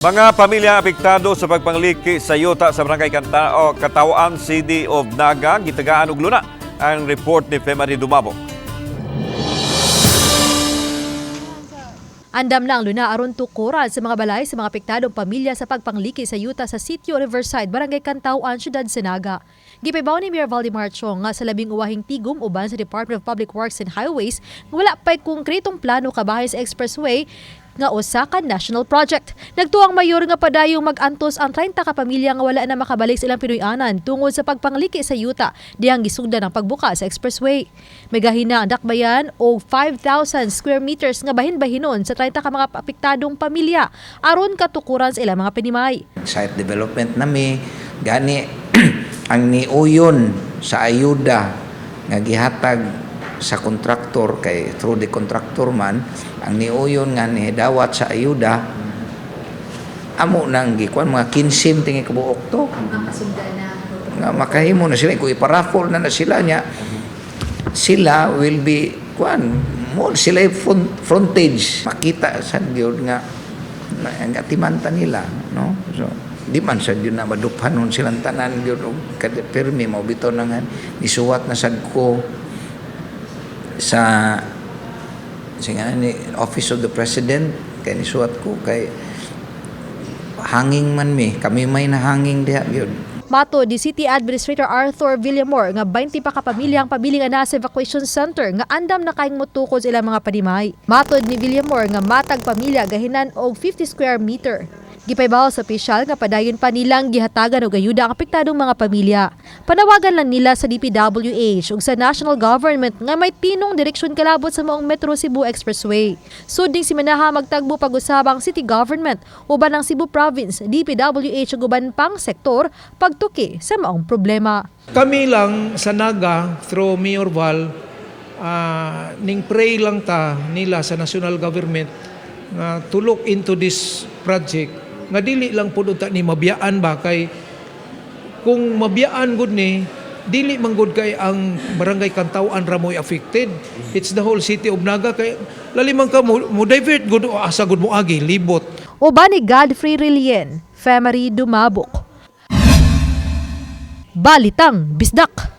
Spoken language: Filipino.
Mga pamilyang apektado sa pagpangliki sa yuta sa Barangay Katawaan, City of Naga, gitagaan og luna ang report ni Femari Dumabo. Andam na ang luna aron tukuran sa mga balay sa mga apektadong pamilya sa pagpangliki sa yuta sa Sitio Riverside, Barangay Katawaan, Syudad Sinaga. Gipibaw ni Mayor Valdemar Chong nga sa labing uwahing tigom uban sa Department of Public Works and Highways wala pa'y konkretong plano kabahin sa expressway nga usa ka national project. Nagtuang mayor nga padayong mag-antos ang 30 ka pamilya nga wala na makabalik sa ilang Pinoy-anan tungod sa pagpangliki sa yuta dihang gisugdan ang pagbuka sa expressway. Megahina ang dakbayan og 5,000 square meters nga bahin-bahinon sa 30 ka mga apektadong pamilya aron katukuran sa ilang mga pinimay. Site development nami gani ang niuyon sa ayuda nga gihatag sa kontraktor kay through the contractor man ang niuyon nga nihidawat sa ayuda amo nang gikuan mga 15 tingi kabuok to nga makahimo na sila kung iparaffle na sila nya sila will be kuan mo sila frontage makita sa gyud nga ang atimanta nila no so di man sa yun na maduphanon silang tanan gyud og permi mo bitaw na nga isuwat na sad ko sa ni Office of the President kay nisuwat ko kay hanging man kami may nahanging diha gyud. Mato di City Administrator Arthur Villamor nga 20 pa ka pamilya ang pabiling ana sa evacuation center nga andam na kaayong motukod sa ilang mga panimay. Matod ni Villamor nga matag pamilya gahinan og 50 square meter. Gipaybaw sa opisyal nga padayon pa nilang gihatagan og ayuda ang apektadong mga pamilya. Panawagan lang nila sa DPWH ug sa national government nga may tinong direksyon kalabot sa maong Metro Cebu Expressway. Suding si Manaha magtagbo pag-usabang city government uban ang Cebu Province, DPWH ug uban pang sektor pagtuki sa maong problema. Kami lang sa Naga through Mayor Val ning pray lang ta nila sa national government nga to look into this project nga dili lang pud unta ni mabiyaan ba kay kung mabiyaan gud ni dili man gud kay ang Barangay Katawaan ra mo'y affected. It's the whole city of Naga kay lalimang ka mo divert gud asa gud mo agi libot. Uban ni Godfrey Rilien, Femari Dumabok. Balitang Bisdak.